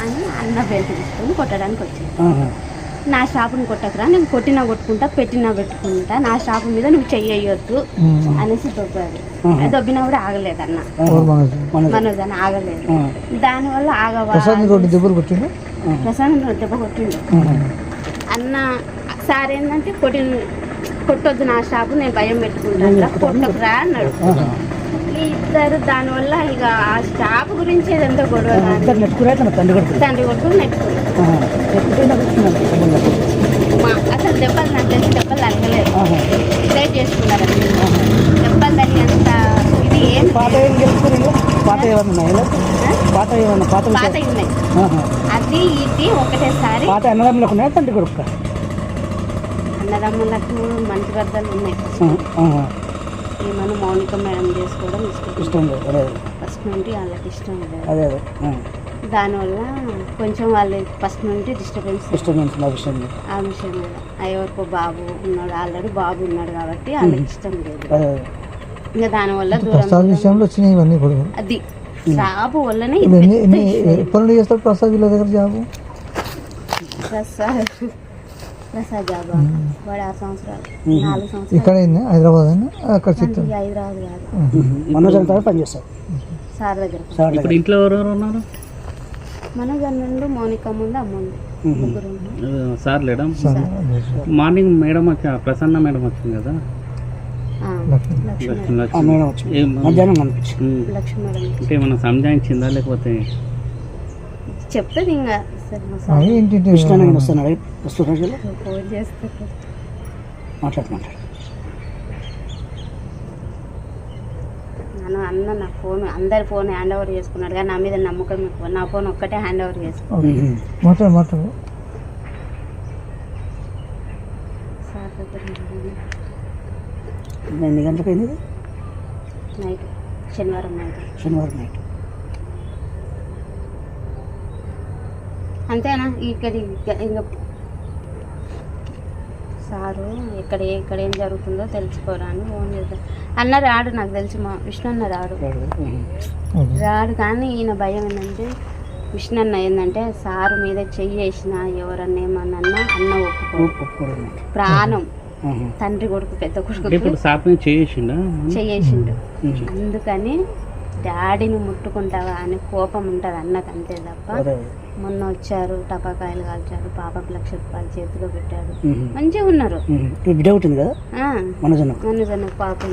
అని అన్న బెల్ట్ తీసుకొని కొట్టడానికి వచ్చింది. నా షాపుని కొట్టకురా, నేను కొట్టినా కొట్టుకుంటా, పెట్టినా పెట్టుకుంటా, నా షాపు మీద నువ్వు చెయ్యొద్దు అనేసి దొబ్బాడు. దొబ్బినా కూడా ఆగలేదు అన్న, మనోజ్ అని ఆగలేదు. దానివల్ల ప్రసాద్ దెబ్బ కొట్టిండు అన్న. సార్ ఏంటంటే కొట్టొద్దు నా షాపు, నేను భయం పెట్టుకుంటా, కొట్టకురా అన్నాడు. ఇద్దరు దానివల్ల ఇక ఆ షాప్ గురించి ఏదంతా గొడవ, తండ్రి కొడుకులు నెట్టుకున్నారు. అసలు దెబ్బలు నాకు తెలిసి దెబ్బలు తగ్గలేదు, డిసైడ్ చేసుకున్నారు. దెబ్బలు తగినంత ఇది ఏం పాత ఉన్నాయి, అది ఇది ఒకటేసారి. అన్నదమ్ములకు మంచి గద్దలు ఉన్నాయి. ఏమన్నా మౌనిక మేడం చేసుకోవడం ఇష్టం లేదు, ఫస్ట్ నుండి వాళ్ళకి ఇష్టం లేదు. దానివల్ల కొంచెం వాళ్ళు ఫస్ట్ నుండి డిస్టర్బెన్స్ ఆ విషయం మీద. ఎవరికో బాబు ఉన్నాడు, ఆల్రెడీ బాబు ఉన్నాడు కాబట్టి వాళ్ళకి ఇష్టం లేదు. ఇంకా దానివల్ల దూరం అది జాబు వల్లనే ప్రసాద్ జాబ్ వాడు 6 సంవత్సరాలు 4 సంవత్సరాలు ఇక్కడ హైదరాబాద్ కాదు పనిచేస్తారు సార్ దగ్గర. ఇప్పుడు ఇంట్లో ఎవరెవరు ఉన్నారు? మనోజ్ అన్నుండు, మౌనిక ముందు, అమ్ముంది, ముగ్గురు. సార్ లేడా? మార్నింగ్ మేడం వచ్చా, ప్రసన్న మేడం వచ్చింది కదా, అంటే ఏమన్నా సంజాయించిందా లేకపోతే చెప్తుంది ఇంకా ఫోన్ చేస్తారు అన్న. నా ఫోన్ అందరి ఫోన్ హ్యాండ్ ఓవర్ చేసుకున్నాడు, కానీ నా మీద నమ్మకం ఎక్కువ. నా ఫోన్ ఒక్కటే హ్యాండ్ ఓవర్ చేసుకున్నాడు. ఎన్ని గంటలకు అయింది? నైట్, శనివారం నైట్. అంతేనా? ఇక్కడ ఇంకా సారు ఇక్కడ ఏం జరుగుతుందో తెలుసుకోవడానికి ఫోన్ చేద్దాం అన్న. రాడు, నాకు తెలిసి మా విష్ణు అన్న రాడు. కానీ ఈయన భయం ఏంటంటే, విష్ణు అన్న ఏంటంటే సారు మీద చెయ్యేసిన ఎవరన్నా ఏమన్నా అన్న ఒప్పుకోడు. ప్రాణం తండ్రి కొడుకు, పెద్ద కొడుకు చెయ్యేసిండు. అందుకని డాడీని ముట్టుకుంటావా అని కోపం ఉంటుంది అన్నకు, అంతే తప్ప. మొన్న వచ్చారు, టపాకాయలు కాల్చారు, పాపకు 1,00,000 రూపాయలు చేతిలో పెట్టాడు, మంచిగా ఉన్నారు. మనోజ్ అన్న పాపం